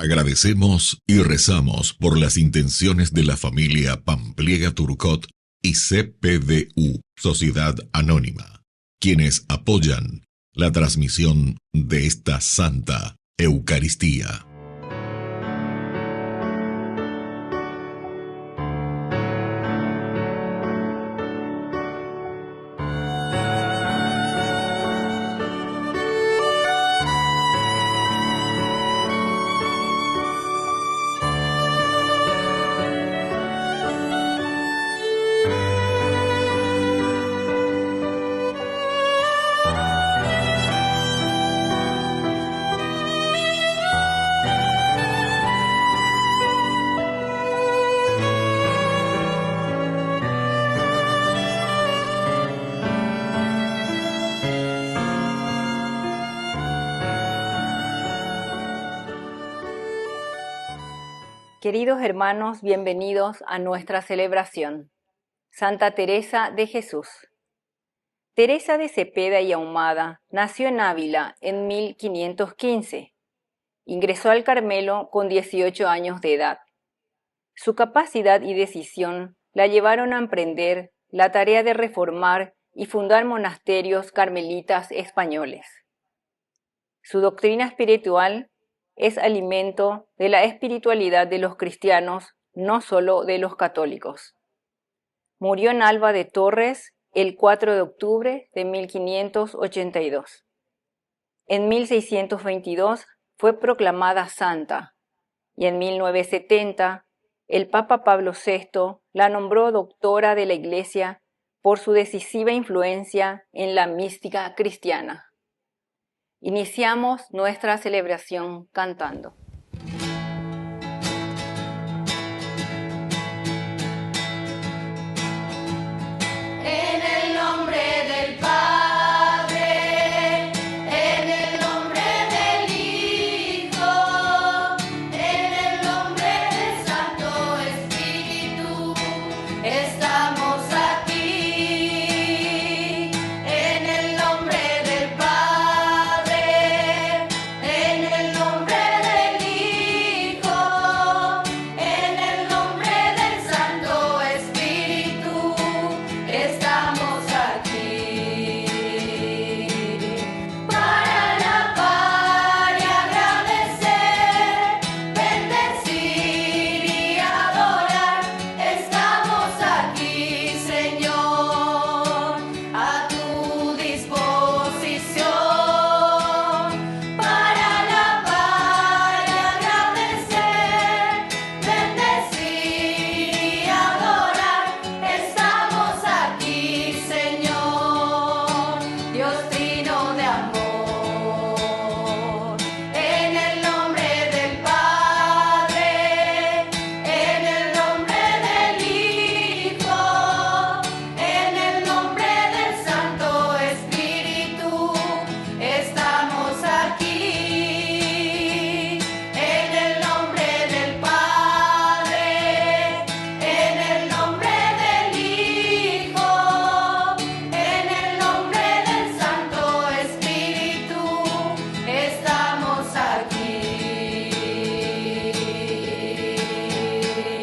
Agradecemos y rezamos por las intenciones de la familia Pampliega Turcot y CPDU, Sociedad Anónima, quienes apoyan la transmisión de esta Santa Eucaristía. Queridos hermanos, bienvenidos a nuestra celebración. Santa Teresa de Jesús. Teresa de Cepeda y Ahumada nació en Ávila en 1515. Ingresó al Carmelo con 18 años de edad. Su capacidad y decisión la llevaron a emprender la tarea de reformar y fundar monasterios carmelitas españoles. Su doctrina espiritual es alimento de la espiritualidad de los cristianos, no solo de los católicos. Murió en Alba de Torres el 4 de octubre de 1582. En 1622 fue proclamada santa y en 1970 el Papa Pablo VI la nombró doctora de la Iglesia por su decisiva influencia en la mística cristiana. Iniciamos nuestra celebración cantando.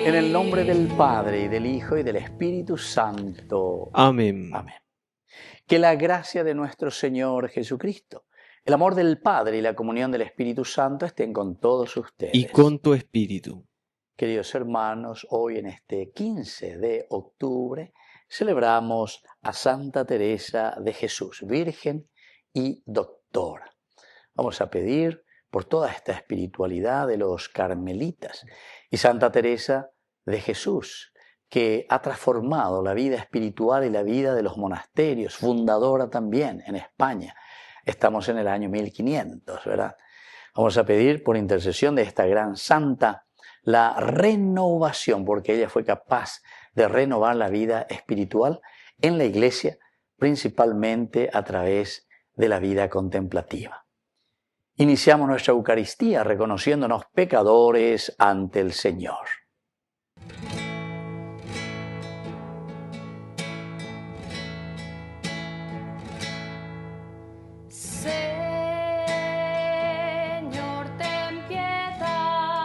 En el nombre del Padre, y del Hijo, y del Espíritu Santo. Amén. Amén. Que la gracia de nuestro Señor Jesucristo, el amor del Padre y la comunión del Espíritu Santo estén con todos ustedes. Y con tu espíritu. Queridos hermanos, hoy en este 15 de octubre celebramos a Santa Teresa de Jesús, Virgen y Doctora. Vamos a pedir por toda esta espiritualidad de los carmelitas y Santa Teresa de Jesús, que ha transformado la vida espiritual y la vida de los monasterios, fundadora también en España. Estamos en el año 1500, ¿verdad? Vamos a pedir por intercesión de esta gran santa la renovación, porque ella fue capaz de renovar la vida espiritual en la Iglesia, principalmente a través de la vida contemplativa. Iniciamos nuestra Eucaristía reconociéndonos pecadores ante el Señor. Señor, ten piedad.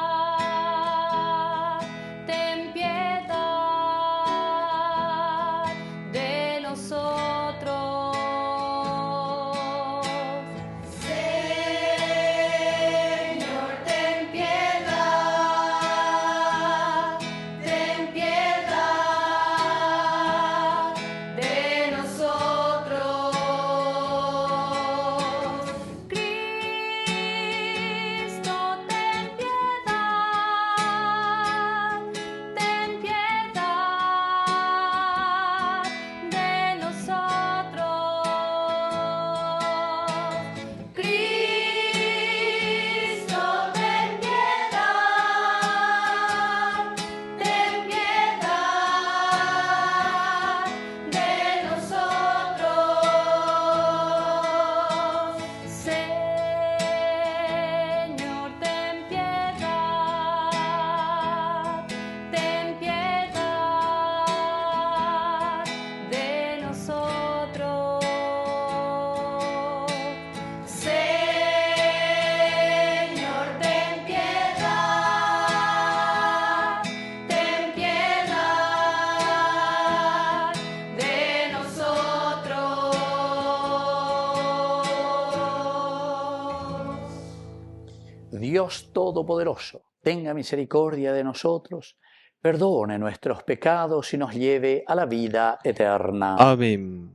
Dios Todopoderoso tenga misericordia de nosotros, perdone nuestros pecados y nos lleve a la vida eterna. Amén.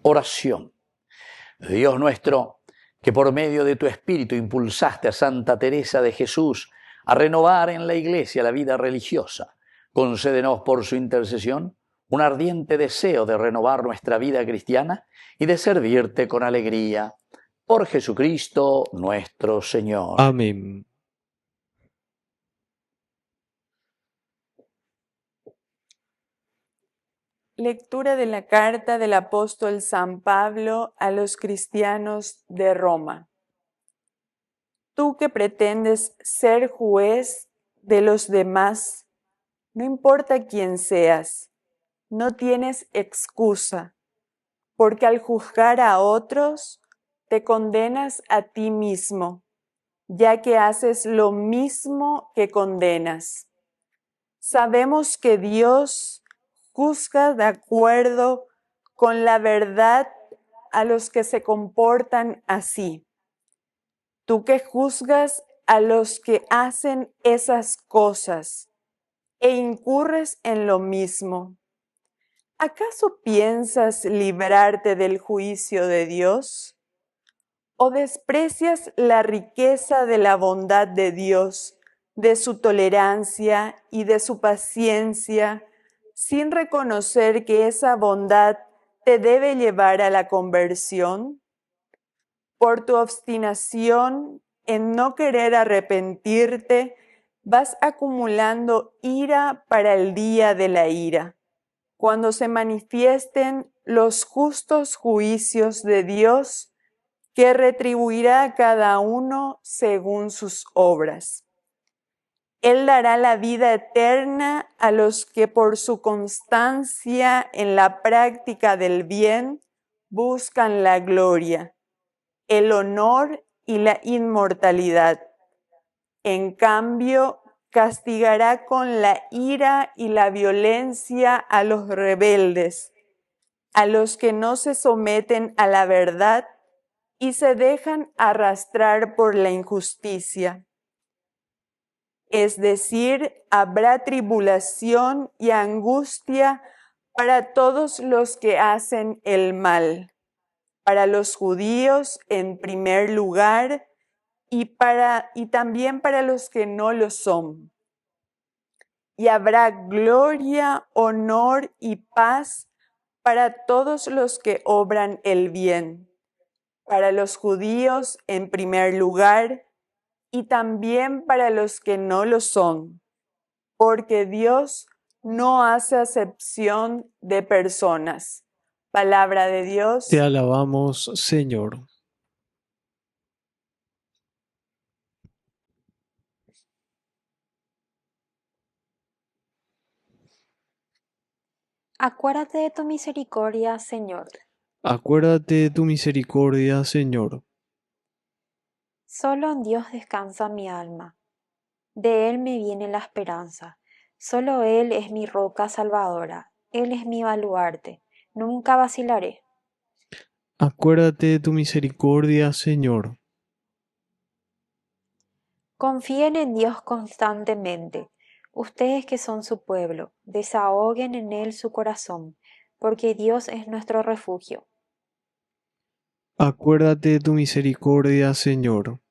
Oración. Dios nuestro, que por medio de tu Espíritu impulsaste a Santa Teresa de Jesús a renovar en la Iglesia la vida religiosa, concédenos por su intercesión un ardiente deseo de renovar nuestra vida cristiana y de servirte con alegría. Por Jesucristo nuestro Señor. Amén. Lectura de la carta del apóstol San Pablo a los cristianos de Roma. Tú que pretendes ser juez de los demás, no importa quién seas, no tienes excusa, porque al juzgar a otros, te condenas a ti mismo, ya que haces lo mismo que condenas. Sabemos que Dios juzga de acuerdo con la verdad a los que se comportan así. Tú que juzgas a los que hacen esas cosas e incurres en lo mismo, ¿acaso piensas librarte del juicio de Dios? ¿O desprecias la riqueza de la bondad de Dios, de su tolerancia y de su paciencia, sin reconocer que esa bondad te debe llevar a la conversión? Por tu obstinación en no querer arrepentirte, vas acumulando ira para el día de la ira, cuando se manifiesten los justos juicios de Dios, que retribuirá a cada uno según sus obras. Él dará la vida eterna a los que por su constancia en la práctica del bien buscan la gloria, el honor y la inmortalidad. En cambio, castigará con la ira y la violencia a los rebeldes, a los que no se someten a la verdad y se dejan arrastrar por la injusticia. Es decir, habrá tribulación y angustia para todos los que hacen el mal, para los judíos en primer lugar y también para los que no lo son. Y habrá gloria, honor y paz para todos los que obran el bien, para los judíos en primer lugar y también para los que no lo son, porque Dios no hace acepción de personas. Palabra de Dios. Te alabamos, Señor. Acuérdate de tu misericordia, Señor. Acuérdate de tu misericordia, Señor. Solo en Dios descansa mi alma. De Él me viene la esperanza. Solo Él es mi roca salvadora. Él es mi baluarte. Nunca vacilaré. Acuérdate de tu misericordia, Señor. Confíen en Dios constantemente. Ustedes que son su pueblo, desahoguen en Él su corazón, porque Dios es nuestro refugio. Acuérdate de tu misericordia, Señor.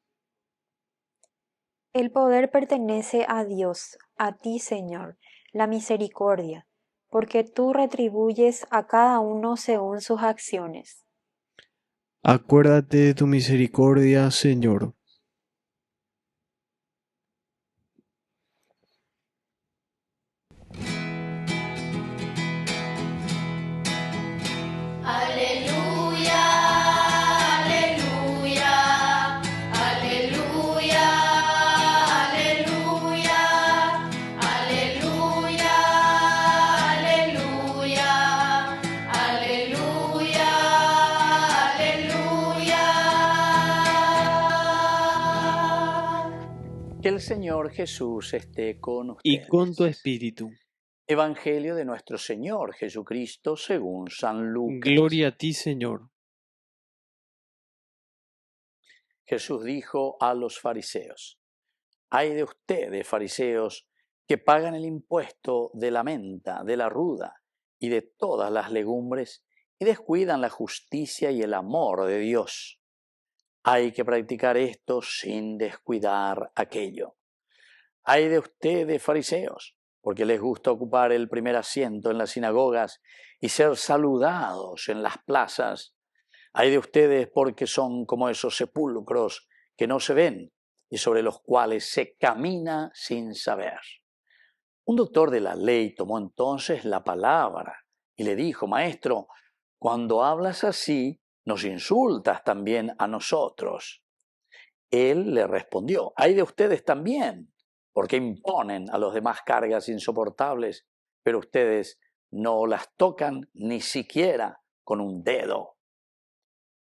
El poder pertenece a Dios, a ti, Señor, la misericordia, porque tú retribuyes a cada uno según sus acciones. Acuérdate de tu misericordia, Señor. Aleluya, aleluya, aleluya, aleluya, aleluya, aleluya, aleluya, aleluya. Que el Señor Jesús esté con ustedes. Y con tu espíritu. Evangelio de nuestro Señor Jesucristo según San Lucas. Gloria a ti, Señor. Jesús dijo a los fariseos: «Ay de ustedes, fariseos, que pagan el impuesto de la menta, de la ruda y de todas las legumbres, y descuidan la justicia y el amor de Dios. Hay que practicar esto sin descuidar aquello. Ay de ustedes, fariseos, porque les gusta ocupar el primer asiento en las sinagogas y ser saludados en las plazas. Ay de ustedes porque son como esos sepulcros que no se ven y sobre los cuales se camina sin saber». Un doctor de la ley tomó entonces la palabra y le dijo: «Maestro, cuando hablas así, nos insultas también a nosotros». Él le respondió: «Ay de ustedes también, porque imponen a los demás cargas insoportables, pero ustedes no las tocan ni siquiera con un dedo».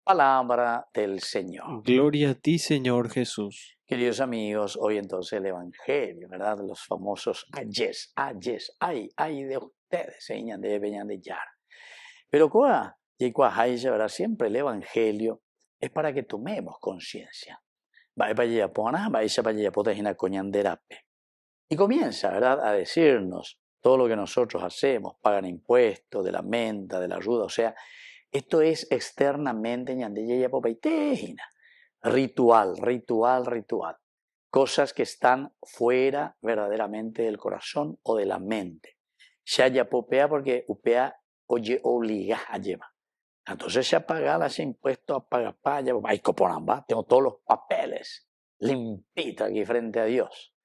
Palabra del Señor. Gloria a ti, Señor Jesús. Queridos amigos, hoy entonces el Evangelio, ¿verdad? Los famosos ayes, ay de ustedes, señan de Beñan de Yar. Pero ¿verdad? Siempre el Evangelio es para que tomemos conciencia. Y comienza, ¿verdad?, a decirnos todo lo que nosotros hacemos, pagan impuestos de la menta, de la ruda, o sea, esto es externamente ritual. Cosas que están fuera verdaderamente del corazón o de la mente. Shaya popea porque upea oye obliga a llevar. Entonces ya paga los impuestos, a pagar paya, hay coponamba, tengo todos los papeles limpito aquí frente a Dios,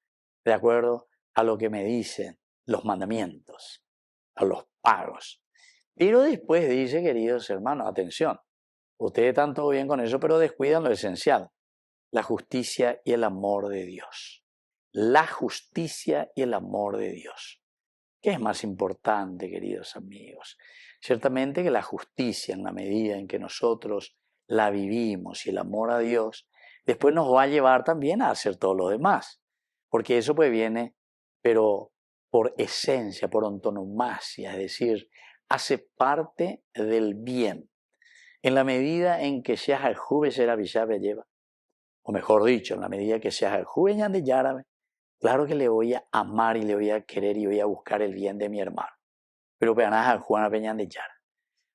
de acuerdo a lo que me dicen los mandamientos, a los pagos. Pero después dice, queridos hermanos, atención, ustedes están todo bien con eso, pero descuidan lo esencial: la justicia y el amor de Dios. La justicia y el amor de Dios. ¿Qué es más importante, queridos amigos? Ciertamente que la justicia, en la medida en que nosotros la vivimos, y el amor a Dios, después nos va a llevar también a hacer todo lo demás. Porque eso pues viene, pero por esencia, por antonomasia, es decir, hace parte del bien. En la medida en que seas al juve será villabe lleva, o mejor dicho, en la medida que seas al juve de yárabe, claro que le voy a amar y le voy a querer y voy a buscar el bien de mi hermano. Pero veanás al Juan Peñán de Yara.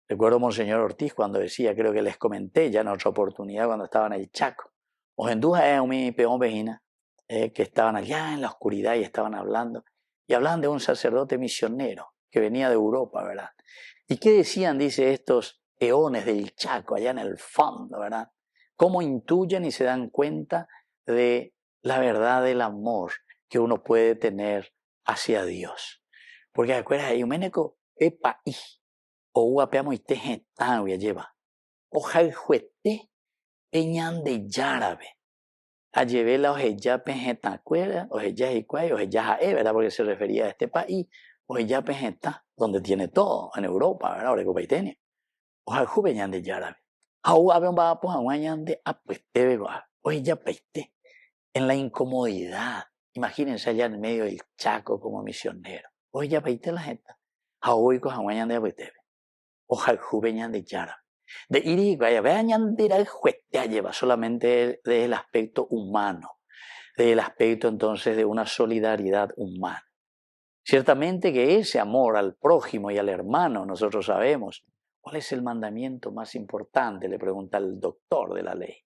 Recuerdo a Monseñor Ortiz cuando decía, creo que les comenté ya en otra oportunidad cuando estaba en el Chaco, o en mi peón vejina, que estaban allá en la oscuridad y estaban hablando, y hablaban de un sacerdote misionero que venía de Europa, ¿verdad? ¿Y qué decían, dice, estos peones del Chaco, allá en el fondo, ¿verdad? ¿Cómo intuyen y se dan cuenta de la verdad del amor que uno puede tener hacia Dios? Porque acuerdas, hay un meneco, epa, o uapeamo y teje tan lleva, o jaijuete, peñan de yárabe. A llevé la ojeya pejetacuera, ojeya jicuay, ojeya jae, ¿verdad? Porque se refería a este país, ojeya pejeta, donde tiene todo, en Europa, ¿verdad? Oreco paitene. Ojalá peñan de yárabe. Aún habían va pues aguañan de apueste, ¿verdad? Ojeya peite. En la incomodidad, imagínense allá en medio del Chaco como misionero. Ojeya peite la gente. Aún con aguañan de apueste. Ojalá peñan de yárabe. De iri vaya vean dirá el juete lleva solamente desde el aspecto humano, desde el aspecto entonces de una solidaridad humana. Ciertamente que ese amor al prójimo y al hermano, nosotros sabemos cuál es el mandamiento más importante, le pregunta el doctor de la ley.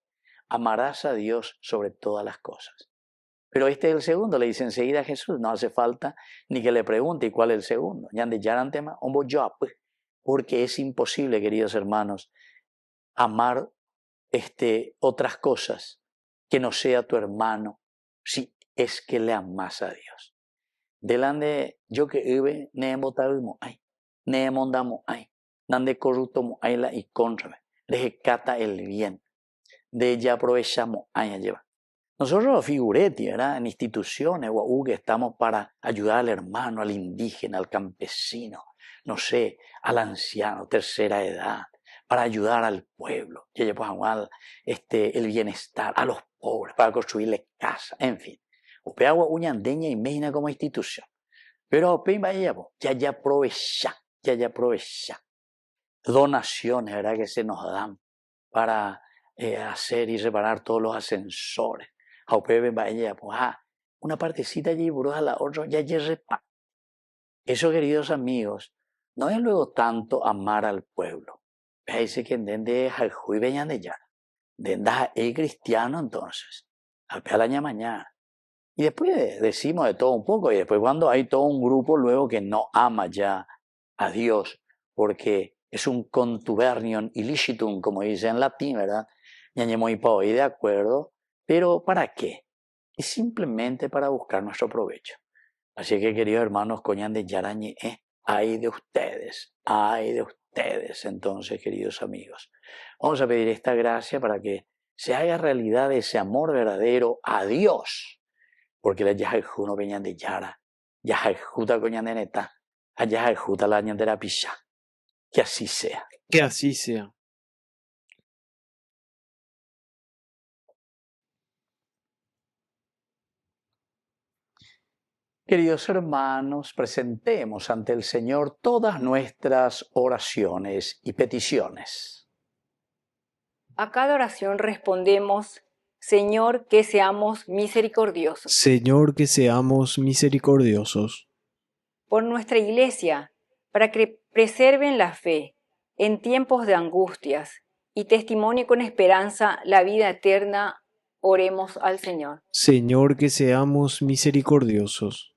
Amarás a Dios sobre todas las cosas. Pero este es el segundo, le dice enseguida a Jesús, no hace falta ni que le pregunte, ¿y cuál es el segundo? Porque es imposible, queridos hermanos, amar otras cosas que no sea tu hermano si es que le amas a Dios. Delante yo que ibe neemotavimo ay, neemondamo ay, nande corruptomo ay la y contra rescata el bien. De ella aprovechamos ay lleva. Nosotros figureti, ¿verdad? En instituciones o que estamos para ayudar al hermano, al indígena, al campesino, no sé, al anciano, tercera edad, para ayudar al pueblo, que lleve el bienestar, a los pobres, para construirles casa, en fin. Upe agua uñandeña y meina como institución. Pero upe ya aprovecha. Donaciones, ¿verdad? Que se nos dan para hacer y reparar todos los ascensores. Una partecita allí, a la otra, ya repa. Eso, queridos amigos, no es luego tanto amar al pueblo. Dice que de Jaljuy veñan de ya. De cristiano entonces. Al la mañana. Y después decimos de todo un poco, y después cuando hay todo un grupo luego que no ama ya a Dios, porque es un contubernium illicitum, como dice en latín, ¿verdad? Y de acuerdo, pero ¿para qué? Es simplemente para buscar nuestro provecho. Así que, queridos hermanos, coñan de Yarañe, ay de ustedes, entonces, queridos amigos. Vamos a pedir esta gracia para que se haga realidad ese amor verdadero a Dios. Porque la yajalju no venían de Yara, yajaljuta coñan de neta, a yajaljuta la añan de la pisha. Que así sea. Que así sea. Queridos hermanos, presentemos ante el Señor todas nuestras oraciones y peticiones. A cada oración respondemos, Señor, que seamos misericordiosos. Señor, que seamos misericordiosos. Por nuestra Iglesia, para que preserven la fe en tiempos de angustias y testimonio con esperanza la vida eterna, oremos al Señor. Señor, que seamos misericordiosos.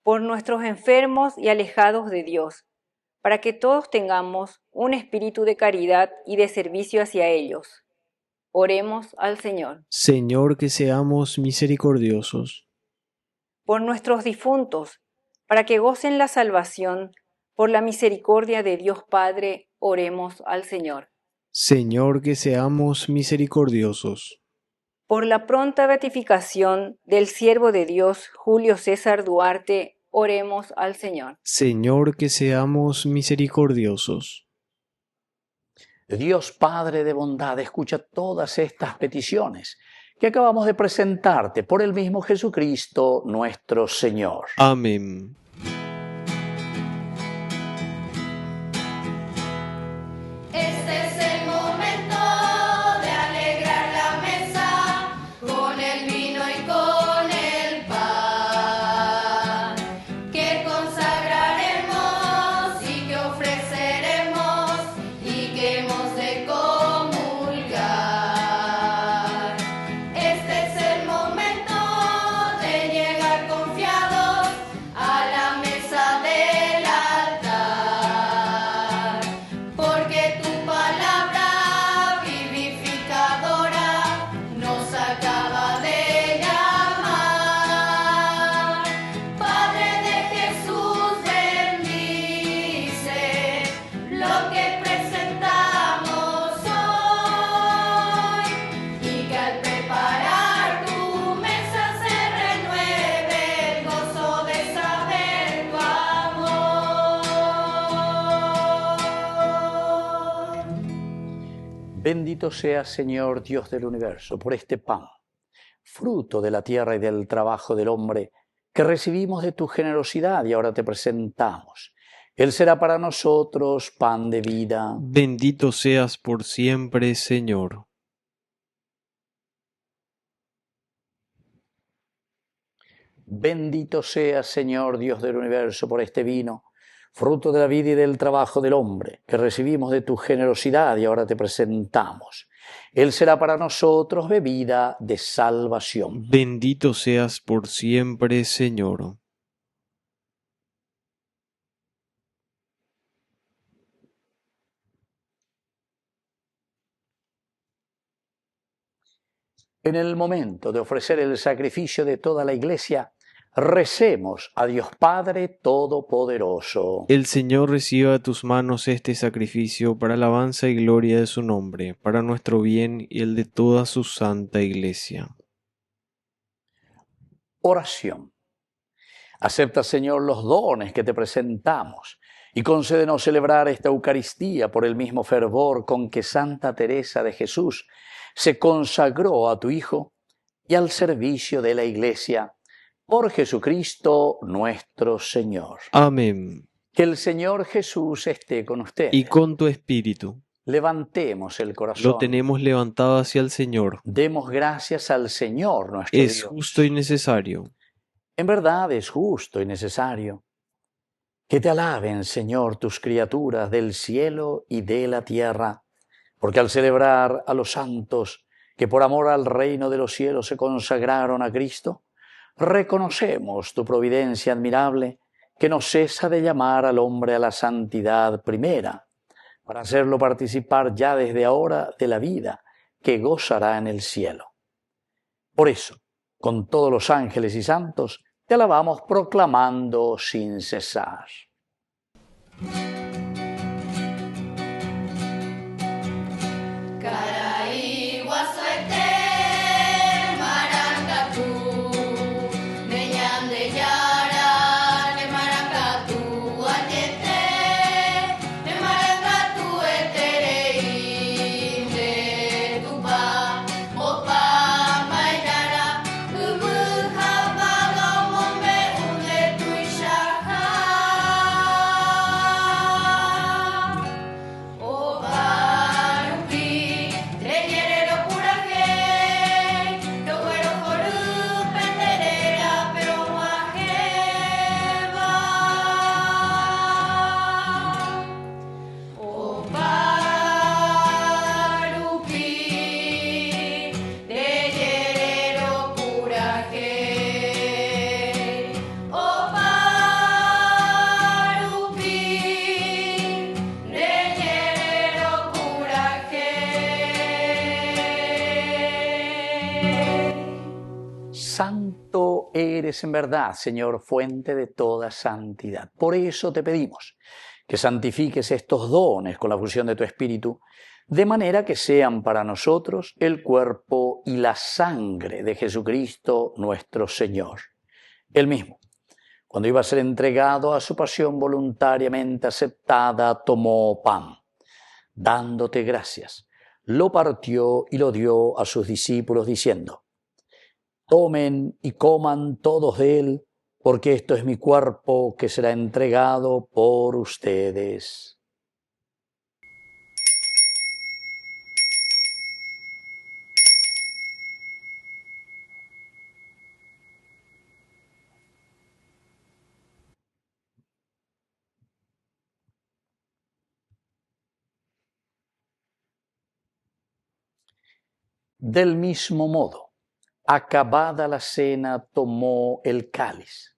Por nuestros enfermos y alejados de Dios, para que todos tengamos un espíritu de caridad y de servicio hacia ellos. Oremos al Señor. Señor, que seamos misericordiosos. Por nuestros difuntos, para que gocen la salvación, por la misericordia de Dios Padre, oremos al Señor. Señor, que seamos misericordiosos. Por la pronta beatificación del siervo de Dios, Julio César Duarte, oremos al Señor. Señor, que seamos misericordiosos. Dios Padre de bondad, escucha todas estas peticiones que acabamos de presentarte por el mismo Jesucristo nuestro Señor. Amén. Este es el momento de alegrar la mesa con el vino y con el pan, que consagraremos y que ofreceremos y que hemos de comulgar. Este es el momento de llegar confiados a la mesa del altar, porque tu palabra vivificadora nos acaba de llamar. Padre de Jesús, bendice lo que presentamos hoy, y que al preparar tu mesa se renueve el gozo de saber tu amor. Bendito seas, Señor Dios del universo, por este pan, fruto de la tierra y del trabajo del hombre, que recibimos de tu generosidad y ahora te presentamos. Él será para nosotros pan de vida. Bendito seas por siempre, Señor. Bendito seas, Señor Dios del universo, por este vino, fruto de la vida y del trabajo del hombre, que recibimos de tu generosidad y ahora te presentamos. Él será para nosotros bebida de salvación. Bendito seas por siempre, Señor. En el momento de ofrecer el sacrificio de toda la Iglesia, recemos a Dios Padre Todopoderoso. El Señor reciba de tus manos este sacrificio para alabanza y gloria de su nombre, para nuestro bien y el de toda su santa Iglesia. Oración. Acepta, Señor, los dones que te presentamos y concédenos celebrar esta Eucaristía por el mismo fervor con que Santa Teresa de Jesús se consagró a tu Hijo y al servicio de la Iglesia, por Jesucristo nuestro Señor. Amén. Que el Señor Jesús esté con ustedes. Y con tu espíritu. Levantemos el Lo corazón. tenemos levantado hacia el Señor. Demos gracias al Señor nuestro Es Dios. justo y necesario. En verdad es justo y necesario. Que te alaben, Señor, tus criaturas del cielo y de la tierra, porque al celebrar a los santos que por amor al reino de los cielos se consagraron a Cristo, reconocemos tu providencia admirable que no cesa de llamar al hombre a la santidad primera, para hacerlo participar ya desde ahora de la vida que gozará en el cielo. Por eso, con todos los ángeles y santos, te alabamos proclamando sin cesar. Caray, guasuete, maracatú, neñan de yara, ne maracatú, ayete, ne maracatú, eterei, de tupa, opa, mayrara, ubuja, palomombe, unde tuishaja. Santo eres en verdad, Señor, fuente de toda santidad. Por eso te pedimos que santifiques estos dones con la fusión de tu Espíritu, de manera que sean para nosotros el cuerpo y la sangre de Jesucristo nuestro Señor. Él mismo, cuando iba a ser entregado a su pasión voluntariamente aceptada, tomó pan, dándote gracias, lo partió y lo dio a sus discípulos diciendo: tomen y coman todos de él, porque esto es mi cuerpo que será entregado por ustedes. Del mismo modo, acabada la cena, tomó el cáliz,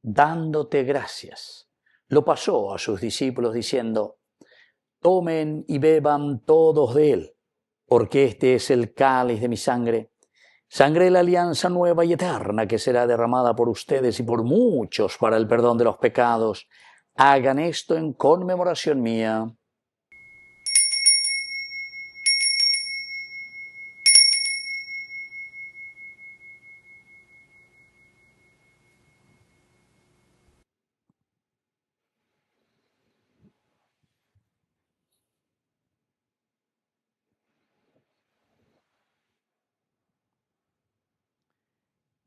dándote gracias, lo pasó a sus discípulos diciendo: tomen y beban todos de él, porque este es el cáliz de mi sangre, sangre de la alianza nueva y eterna que será derramada por ustedes y por muchos para el perdón de los pecados. Hagan esto en conmemoración mía.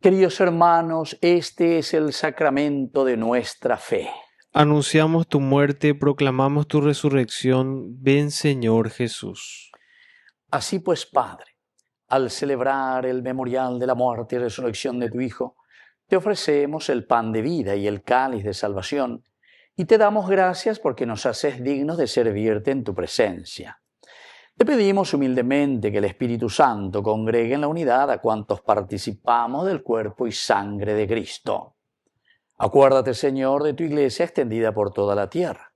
Queridos hermanos, este es el sacramento de nuestra fe. Anunciamos tu muerte, proclamamos tu resurrección. Ven, Señor Jesús. Así pues, Padre, al celebrar el memorial de la muerte y resurrección de tu Hijo, te ofrecemos el pan de vida y el cáliz de salvación, y te damos gracias porque nos haces dignos de servirte en tu presencia. Te pedimos humildemente que el Espíritu Santo congregue en la unidad a cuantos participamos del cuerpo y sangre de Cristo. Acuérdate, Señor, de tu Iglesia extendida por toda la tierra,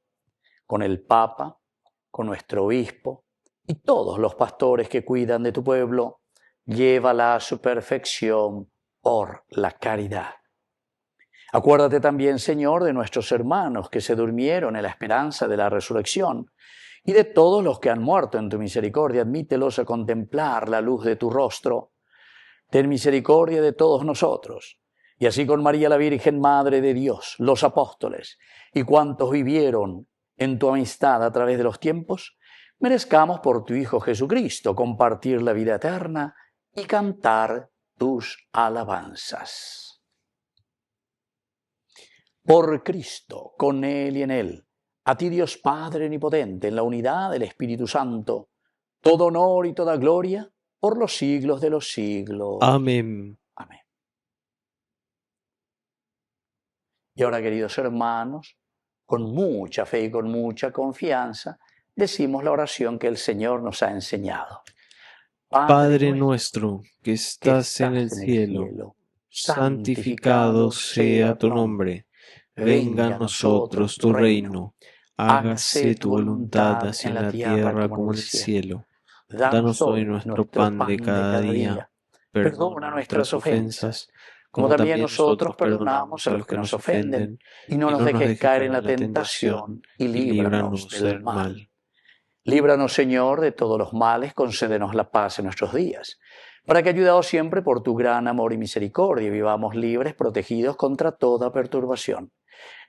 con el Papa, con nuestro Obispo y todos los pastores que cuidan de tu pueblo. Llévala a su perfección por la caridad. Acuérdate también, Señor, de nuestros hermanos que se durmieron en la esperanza de la resurrección, y de todos los que han muerto en tu misericordia. Admítelos a contemplar la luz de tu rostro. Ten misericordia de todos nosotros, y así con María la Virgen, Madre de Dios, los apóstoles y cuantos vivieron en tu amistad a través de los tiempos, merezcamos por tu Hijo Jesucristo compartir la vida eterna y cantar tus alabanzas. Por Cristo, con Él y en Él, A ti, Dios Padre omnipotente, en la unidad del Espíritu Santo, todo honor y toda gloria por los siglos de los siglos. Amén. Amén. Y ahora, queridos hermanos, con mucha fe y con mucha confianza, decimos la oración que el Señor nos ha enseñado. Padre nuestro, que estás en el cielo, santificado sea tu nombre. Venga a nosotros tu reino. Hágase tu voluntad así en la tierra como en el cielo. Danos hoy nuestro pan de cada día. Perdona nuestras ofensas, como también nosotros perdonamos a los que nos ofenden. Y no nos dejes caer en la tentación, y líbranos del mal. Líbranos, Señor, de todos los males, concédenos la paz en nuestros días, para que, ayudados siempre por tu gran amor y misericordia, vivamos libres, protegidos contra toda perturbación,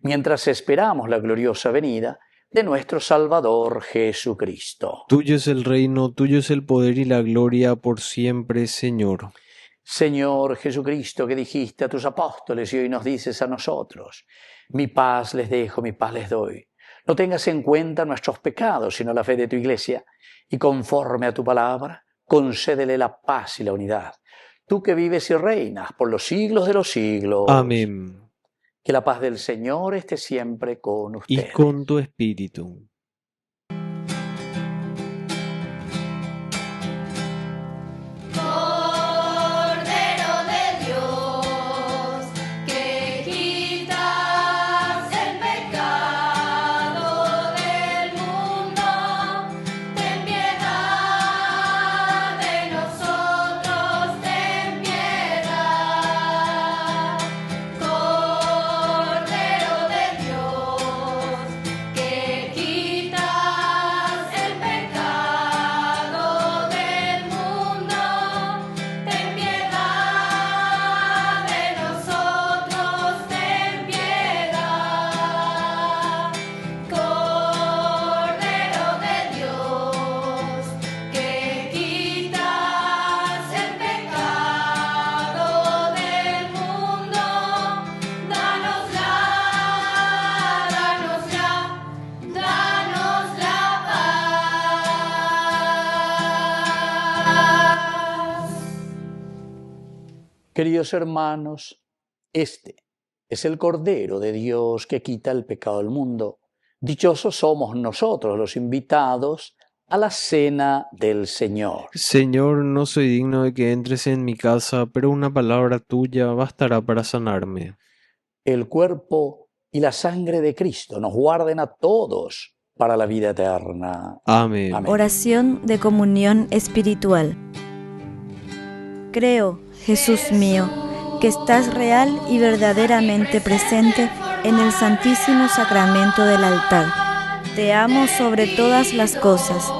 mientras esperamos la gloriosa venida de nuestro Salvador Jesucristo. Tuyo es el reino, tuyo es el poder y la gloria por siempre, Señor. Señor Jesucristo, que dijiste a tus apóstoles y hoy nos dices a nosotros: mi paz les dejo, mi paz les doy. No tengas en cuenta nuestros pecados, sino la fe de tu Iglesia, y conforme a tu palabra, concédele la paz y la unidad. Tú que vives y reinas por los siglos de los siglos. Amén. Que la paz del Señor esté siempre con ustedes. Y con tu espíritu. Queridos hermanos, este es el Cordero de Dios que quita el pecado del mundo. Dichosos somos nosotros los invitados a la cena del Señor. Señor, no soy digno de que entres en mi casa, pero una palabra tuya bastará para sanarme. El cuerpo y la sangre de Cristo nos guarden a todos para la vida eterna. Amén. Amén. Oración de comunión espiritual. Creo, Jesús mío, que estás real y verdaderamente presente en el Santísimo Sacramento del altar. Te amo sobre todas las cosas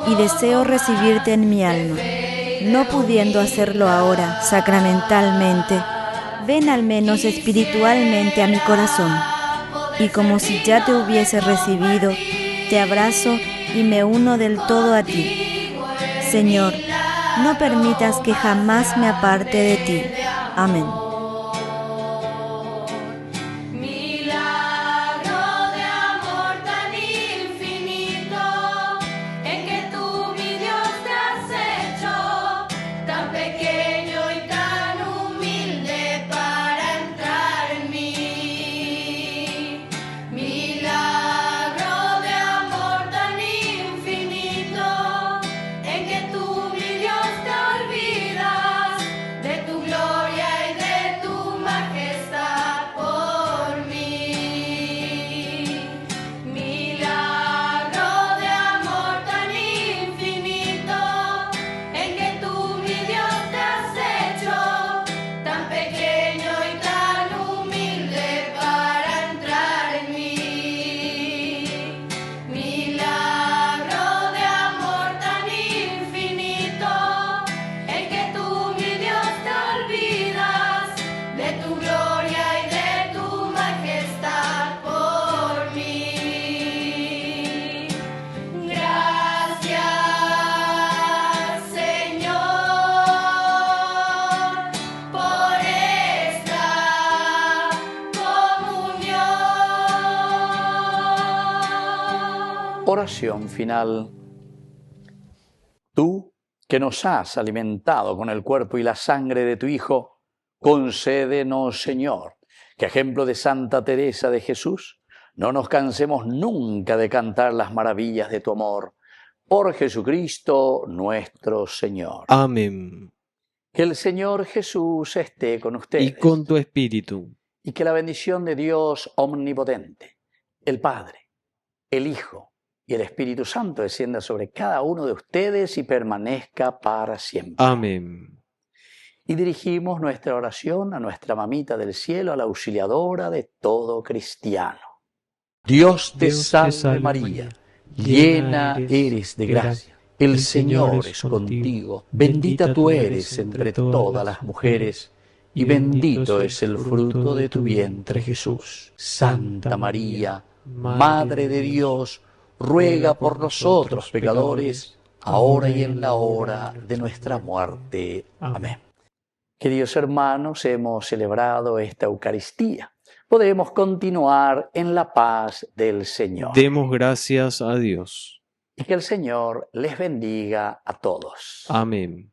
y deseo recibirte en mi alma. No pudiendo hacerlo ahora sacramentalmente, ven al menos espiritualmente a mi corazón. Y como si ya te hubiese recibido, te abrazo y me uno del todo a ti. Señor, no permitas que jamás me aparte de ti. Amén. De tu gloria y de Oración final. Tú que nos has alimentado con el cuerpo y la sangre de tu Hijo, concédenos, Señor, que ejemplo de Santa Teresa de Jesús, no nos cansemos nunca de cantar las maravillas de tu amor. Por Jesucristo nuestro Señor. Amén. Que el Señor Jesús esté con ustedes. Y con tu espíritu. Y que la bendición de Dios omnipotente, el Padre, el Hijo y el Espíritu Santo descienda sobre cada uno de ustedes y permanezca para siempre. Amén. Y dirigimos nuestra oración a nuestra mamita del cielo, a la auxiliadora de todo cristiano. Dios te salve María, llena eres de gracia. El Señor es contigo, bendita tú eres entre todas las mujeres, y bendito es el fruto de tu vientre Jesús. Santa María, Madre de Dios, ruega por nosotros pecadores, ahora y en la hora de nuestra muerte. Amén. Queridos hermanos, hemos celebrado esta Eucaristía. Podemos continuar en la paz del Señor. Demos gracias a Dios. Y que el Señor les bendiga a todos. Amén.